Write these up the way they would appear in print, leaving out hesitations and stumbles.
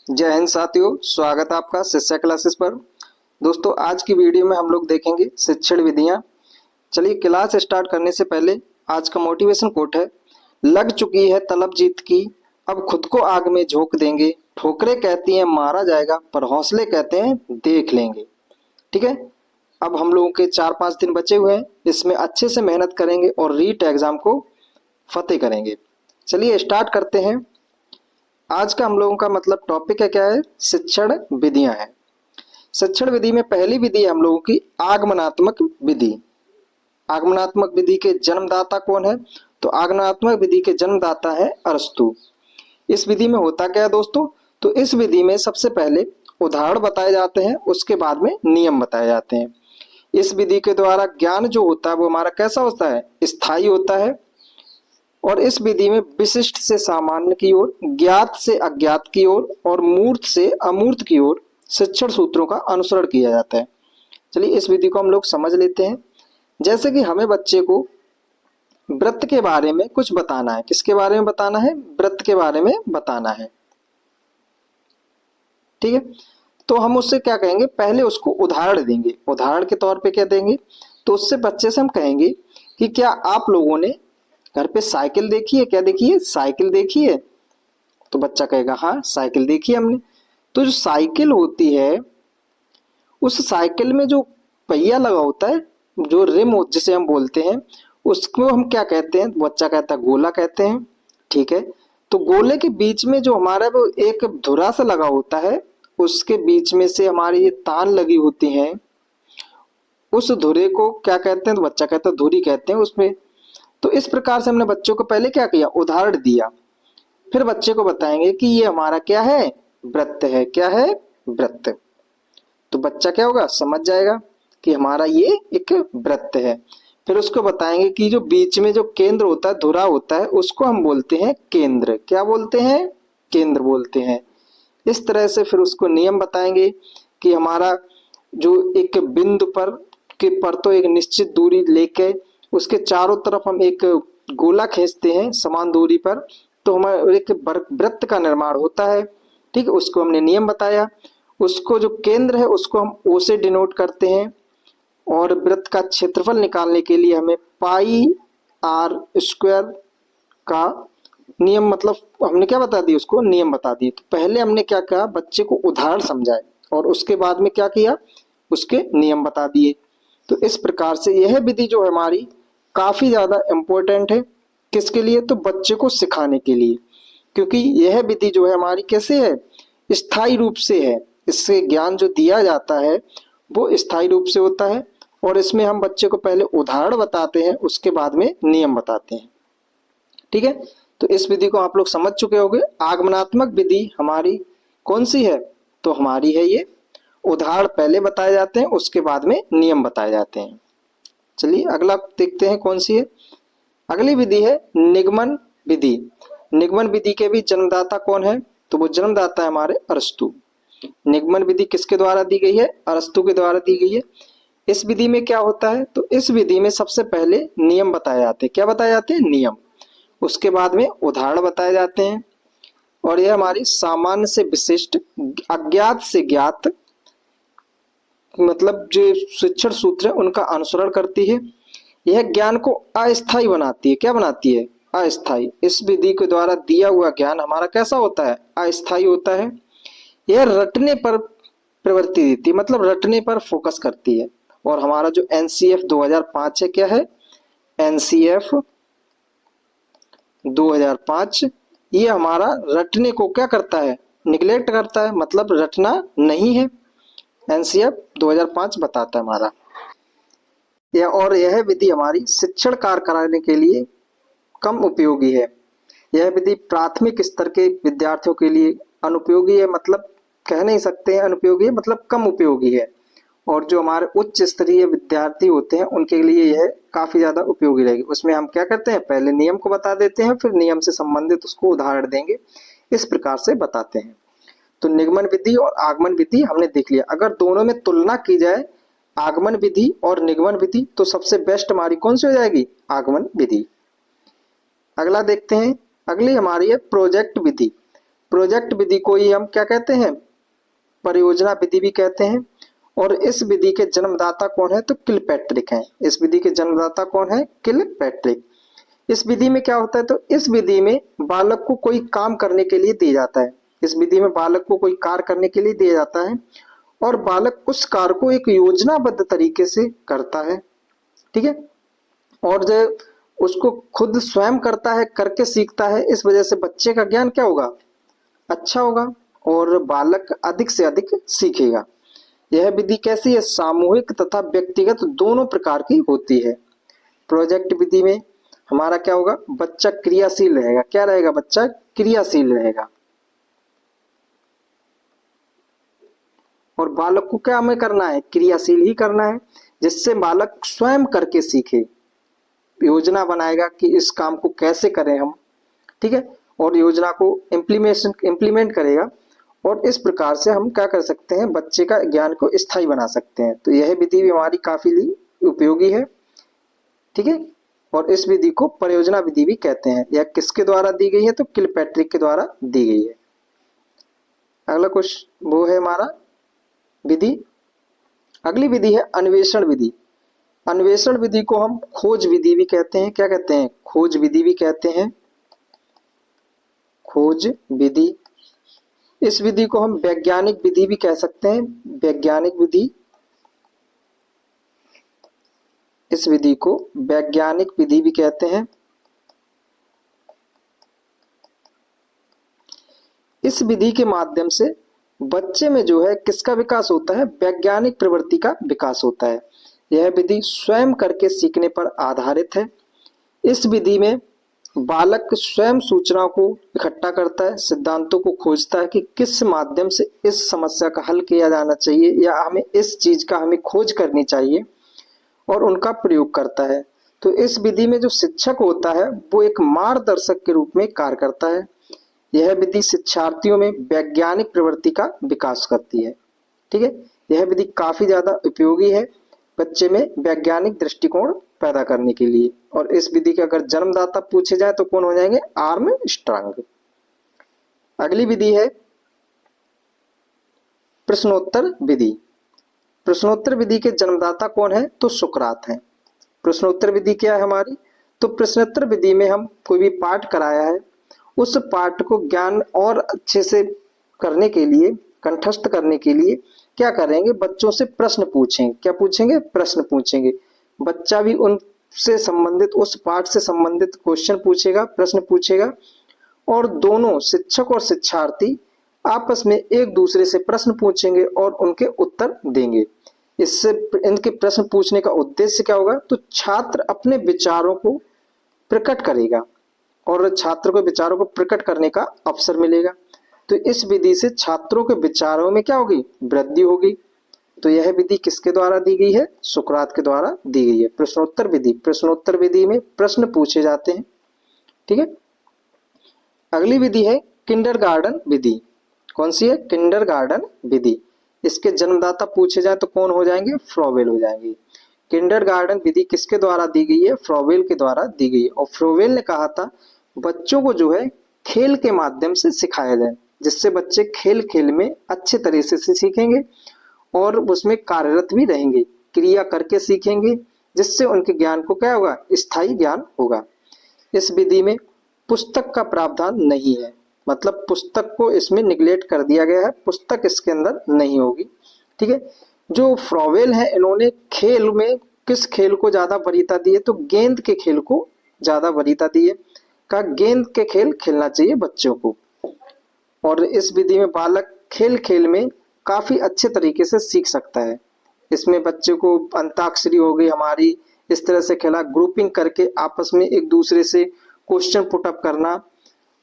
जय हिंद साथियों, स्वागत है आपका शिक्षा क्लासेस पर। दोस्तों, आज की वीडियो में हम लोग देखेंगे शिक्षण विधियां। चलिए क्लास स्टार्ट करने से पहले आज का मोटिवेशन कोट है, लग चुकी है तलब जीत की, अब खुद को आग में झोंक देंगे। ठोकरें कहती हैं मारा जाएगा, पर हौसले कहते हैं देख लेंगे। ठीक है, अब हम लोगों के 4-5 दिन बचे हुए हैं, इसमें अच्छे से मेहनत करेंगे और रीट एग्जाम को फतेह करेंगे। चलिए स्टार्ट करते हैं। आज का हम लोगों का मतलब टॉपिक है क्या है, शिक्षण विधियां हैं। शिक्षण विधि में पहली विधि है हम लोगों की आगमनात्मक विधि। आगमनात्मक विधि के जन्मदाता कौन है? तो आगमनात्मक विधि के जन्मदाता है अरस्तु। इस विधि में होता क्या है दोस्तों? तो इस विधि में सबसे पहले उदाहरण बताए जाते हैं, उसके बाद में नियम बताए जाते हैं। इस विधि के द्वारा ज्ञान जो होता है वो हमारा कैसा होता है, स्थायी होता है। और इस विधि में विशिष्ट से सामान्य की ओर, ज्ञात से अज्ञात की ओर और मूर्त से अमूर्त की ओर शिक्षण सूत्रों का अनुसरण किया जाता है। चलिए इस विधि को हम लोग समझ लेते हैं। जैसे कि हमें बच्चे को व्रत के बारे में कुछ बताना है। किसके बारे में बताना है? व्रत के बारे में बताना है। ठीक है, तो हम उससे क्या कहेंगे, पहले उसको उदाहरण देंगे। उदाहरण के तौर पे क्या देंगे? तो उससे बच्चे से हम कहेंगे कि क्या आप लोगों ने घर पे साइकिल देखी है? क्या देखी है? साइकिल देखी है। तो बच्चा कहेगा हाँ साइकिल देखी है हमने। तो जो साइकिल होती है, उस साइकिल में जो पहिया लगा होता है, जो रिम जिसे हम बोलते हैं, उसको हम क्या कहते हैं? बच्चा कहता है गोला कहते हैं। ठीक है, तो गोले के बीच में जो हमारा वो एक धुरा सा लगा होता है, उसके बीच में से हमारी ये तान लगी होती हैं, उस धुरे को क्या कहते हैं? तो बच्चा कहता है धुरी कहते हैं उसमें। तो इस प्रकार से हमने बच्चों को पहले क्या किया, उदाहरण दिया। फिर बच्चे को बताएंगे कि ये हमारा क्या है, वृत्त है। क्या है? वृत्त। तो बच्चा क्या होगा, समझ जाएगा कि हमारा ये एक वृत्त है। फिर उसको बताएंगे कि जो बीच में जो केंद्र होता है, धुरा होता है, उसको हम बोलते हैं केंद्र। क्या बोलते हैं? केंद्र बोलते हैं। इस तरह से फिर उसको नियम बताएंगे कि हमारा जो एक बिंदु पर तो एक निश्चित दूरी लेके उसके चारों तरफ हम एक गोला खींचते हैं समान दूरी पर, तो हमारे एक वृत्त का निर्माण होता है। ठीक है, उसको हमने नियम बताया। उसको जो केंद्र है उसको हम ओ से डिनोट करते हैं। और वृत्त का क्षेत्रफल निकालने के लिए हमें पाई आर स्क्वायर का नियम, मतलब हमने क्या बता दिया, उसको नियम बता दिए। तो पहले हमने क्या कहा, बच्चे को उदाहरण समझाए और उसके बाद में क्या किया, उसके नियम बता दिए। तो इस प्रकार से यह विधि जो है हमारी काफी ज्यादा इम्पोर्टेंट है। किसके लिए? तो बच्चे को सिखाने के लिए, क्योंकि यह विधि जो है हमारी कैसे है, स्थायी रूप से है। इससे ज्ञान जो दिया जाता है वो स्थायी रूप से होता है। और इसमें हम बच्चे को पहले उदाहरण बताते हैं, उसके बाद में नियम बताते हैं। ठीक है, तो इस विधि को आप लोग समझ चुके होंगे। आगमनात्मक विधि हमारी कौन सी है? तो हमारी है ये, उदाहरण पहले बताए जाते हैं, उसके बाद में नियम बताए जाते हैं। चलिए अगला देखते हैं कौन सी है। अगली विधि है निगमन विधि। निगमन विधि के भी जन्मदाता कौन है? तो वो जन्मदाता है हमारे अरस्तु। निगमन विधि किसके द्वारा दी गई है? अरस्तु के द्वारा दी गई है। इस विधि में क्या होता है? तो इस विधि में सबसे पहले नियम बताए जाते हैं। क्या बताए जाते हैं? नियम। उसके बाद में उदाहरण बताए जाते हैं। और यह हमारी सामान्य से विशिष्ट, अज्ञात से ज्ञात, मतलब जो शिक्षण सूत्र है उनका अनुसरण करती है। यह ज्ञान को अस्थायी बनाती है। क्या बनाती है? अस्थायी। इस विधि के द्वारा दिया हुआ ज्ञान हमारा कैसा होता है? अस्थायी होता है। यह रटने पर प्रवृत्ति देती है, मतलब रटने पर फोकस करती है। और हमारा जो एनसीएफ 2005 है, क्या है? एनसीएफ 2005 ये हमारा रटने को क्या करता है? निगलेक्ट करता है, मतलब रटना नहीं है। एनसीएफ 2005 बताता है हमारा यह विधि हमारी शिक्षण कार्य कराने के लिए कम उपयोगी है। यह विधि प्राथमिक स्तर के विद्यार्थियों के लिए अनुपयोगी है, मतलब कह नहीं सकते हैं अनुपयोगी है, मतलब कम उपयोगी है। और जो हमारे उच्च स्तरीय विद्यार्थी होते हैं उनके लिए यह काफी ज्यादा उपयोगी रहेगी। उसमें हम क्या करते हैं, पहले नियम को बता देते हैं, फिर नियम से संबंधित उसको उदाहरण देंगे, इस प्रकार से बताते हैं। तो निगमन विधि और आगमन विधि हमने देख लिया। अगर दोनों में तुलना की जाए, आगमन विधि और निगमन विधि, तो सबसे बेस्ट हमारी कौन सी हो जाएगी? आगमन विधि। अगला देखते हैं, अगली हमारी है प्रोजेक्ट विधि। प्रोजेक्ट विधि को ही हम क्या कहते हैं, परियोजना विधि भी कहते हैं। और इस विधि के जन्मदाता कौन है, तो किलपैट्रिक हैं। इस विधि के जन्मदाता कौन है, किलपैट्रिक। इस विधि में क्या होता है, तो इस विधि में बालक को कोई काम करने के लिए दिया जाता है। इस विधि में बालक को कोई कार्य करने के लिए दिया जाता है और बालक उस कार्य को एक योजनाबद्ध तरीके से करता है, ठीक है। और जो उसको खुद स्वयं करता है, करके सीखता है, इस वजह से बच्चे का ज्ञान क्या होगा, अच्छा होगा और बालक अधिक से अधिक सीखेगा। यह विधि कैसी है, सामूहिक तथा व्यक्तिगत दोनों प्रकार की होती है। प्रोजेक्ट विधि में हमारा क्या होगा, बच्चा क्रियाशील रहेगा। क्या रहेगा, बच्चा क्रियाशील रहेगा। और बालक को क्या हमें करना है, क्रियाशील ही करना है, जिससे बालक स्वयं करके सीखे, योजना बनाएगा कि इस काम को कैसे करें हम, ठीक है, और योजना को इम्प्लीमेंट करेगा। और इस प्रकार से हम क्या कर सकते हैं, बच्चे का ज्ञान को स्थायी बना सकते हैं। तो यह विधि भी हमारी काफी उपयोगी है, ठीक है। और इस विधि को परियोजना विधि भी कहते हैं। यह किसके द्वारा दी गई है, तो किलपैट्रिक के द्वारा दी गई है। अगला क्वेश्चन वो है हमारा विधि। अगली विधि है अन्वेषण विधि। अन्वेषण विधि को हम खोज विधि भी कहते हैं। क्या कहते हैं, खोज विधि भी कहते हैं, खोज विधि। इस विधि को हम वैज्ञानिक विधि भी कह सकते हैं, वैज्ञानिक विधि। इस विधि को वैज्ञानिक विधि भी कहते हैं। इस विधि के माध्यम से बच्चे में जो है किसका विकास होता है, वैज्ञानिक प्रवृत्ति का विकास होता है। यह विधि स्वयं करके सीखने पर आधारित है। इस विधि में बालक स्वयं सूचनाओं को इकट्ठा करता है, सिद्धांतों को खोजता है कि किस माध्यम से इस समस्या का हल किया जाना चाहिए या हमें इस चीज का हमें खोज करनी चाहिए, और उनका प्रयोग करता है। तो इस विधि में जो शिक्षक होता है वो एक मार्गदर्शक के रूप में कार्य करता है। यह विधि शिक्षार्थियों में वैज्ञानिक प्रवृत्ति का विकास करती है, ठीक है। यह विधि काफी ज्यादा उपयोगी है बच्चे में वैज्ञानिक दृष्टिकोण पैदा करने के लिए। और इस विधि के अगर जन्मदाता पूछे जाए तो कौन हो जाएंगे, आर्मस्ट्रांग। अगली विधि है प्रश्नोत्तर विधि। प्रश्नोत्तर विधि के जन्मदाता कौन है, तो सुकरात हैं। प्रश्नोत्तर विधि क्या है हमारी, तो प्रश्नोत्तर विधि में हम कोई भी पाठ कराया है, उस पाठ को ज्ञान और अच्छे से करने के लिए, कंठस्थ करने के लिए क्या करेंगे, बच्चों से प्रश्न पूछेंगे। क्या पूछेंगे, प्रश्न पूछेंगे। बच्चा भी उनसे संबंधित, उस पाठ से संबंधित क्वेश्चन पूछेगा, प्रश्न पूछेगा, और दोनों शिक्षक और शिक्षार्थी आपस में एक दूसरे से प्रश्न पूछेंगे और उनके उत्तर देंगे। इससे इनके प्रश्न पूछने का उद्देश्य क्या होगा, तो छात्र अपने विचारों को प्रकट करेगा और छात्र को विचारों को प्रकट करने का अवसर मिलेगा। तो इस विधि से छात्रों के विचारों में क्या होगी, वृद्धि होगी। तो यह विधि किसके द्वारा दी गई है, सुकरात के द्वारा दी गई है, प्रश्नोत्तर विधि। प्रश्नोत्तर विधि में प्रश्न पूछे जाते हैं, ठीक है। अगली विधि है किंडरगार्टन विधि। कौन सी है, किंडरगार्टन विधि। इसके जन्मदाता पूछे जाए तो कौन हो जाएंगे, फ्रोबेल हो जाएंगे। किंडरगार्टन विधि किसके द्वारा दी गई है, फ्रोबेल के द्वारा दी गई है। और फ्रोबेल ने कहा था बच्चों को जो है खेल के माध्यम से सिखाया जाए, जिससे बच्चे खेल खेल में अच्छे तरीके से सीखेंगे और उसमें कार्यरत भी रहेंगे, क्रिया करके सीखेंगे, जिससे उनके ज्ञान को क्या होगा, स्थायी ज्ञान होगा। इस विधि में पुस्तक का प्रावधान नहीं है, मतलब पुस्तक को इसमें निगलेक्ट कर दिया गया है, पुस्तक इसके अंदर नहीं होगी, ठीक है। जो फ्रोबेल है इन्होंने खेल में किस खेल को ज्यादा वरीयता दी है, तो गेंद के खेल को ज्यादा वरीयता दी है। का गेंद के खेल खेलना चाहिए बच्चों को। और इस विधि में बालक खेल खेल में काफी अच्छे तरीके से सीख सकता है। इसमें बच्चे को अंताक्षरी हो गई हमारी, इस तरह से खेला, ग्रुपिंग करके आपस में एक दूसरे से क्वेश्चन पुटअप करना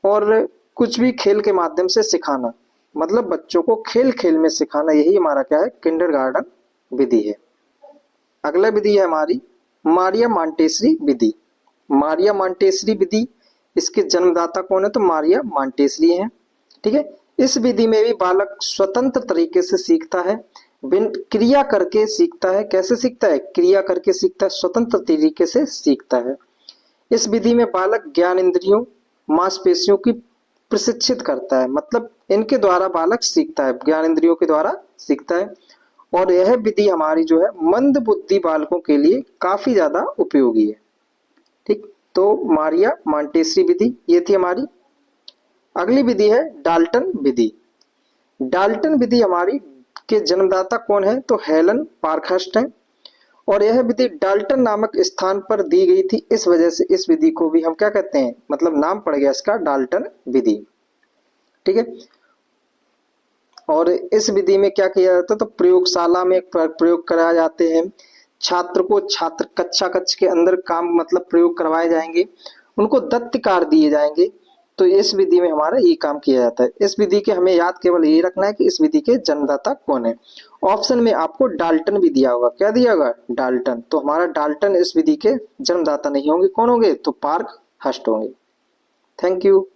और कुछ भी खेल के माध्यम से सिखाना, मतलब बच्चों को खेल खेल में सिखाना, यही हमारा क्या है, किंडरगार्टन विधि है। अगला विधि है हमारी मारिया मॉन्टेसरी विधि। मारिया मॉन्टेसरी विधि, इसके जन्मदाता कौन है, तो मारिया मॉन्टेसरी हैं, ठीक है। इस विधि में भी बालक स्वतंत्र तरीके से सीखता है, क्रिया करके सीखता है। कैसे सीखता है, क्रिया करके सीखता है, स्वतंत्र तरीके से सीखता है। इस विधि में बालक ज्ञान इंद्रियों, मांसपेशियों की प्रशिक्षित करता है, मतलब इनके द्वारा बालक सीखता है, ज्ञान इंद्रियों के द्वारा सीखता है। और यह विधि हमारी जो है मंद बुद्धि बालकों के लिए काफी ज्यादा उपयोगी है। ठीक, तो मारिया मांटेसरी विधि ये थी हमारी। अगली विधि है डाल्टन विधि। डाल्टन विधि हमारी के जन्मदाता कौन है, तो हेलन पार्खस्ट है। और यह विधि डाल्टन नामक स्थान पर दी गई थी, इस वजह से इस विधि को भी हम क्या कहते हैं, मतलब नाम पड़ गया इसका डाल्टन विधि। ठीक है, और इस विधि में क्या किया जाता है, तो प्रयोगशाला में प्रयोग कराए जाते हैं। छात्र को कक्षा कक्ष के अंदर काम मतलब प्रयोग करवाए जाएंगे, उनको दत्त कार्य दिए जाएंगे। तो इस विधि में हमारा ये काम किया जाता है। इस विधि के हमें याद केवल ये रखना है कि इस विधि के जन्मदाता कौन है। ऑप्शन में आपको डाल्टन भी दिया होगा, क्या दिया होगा, डाल्टन। तो हमारा डाल्टन इस विधि के जन्मदाता नहीं होंगे, कौन होंगे, तो पार्क हस्ट होंगे। Thank you.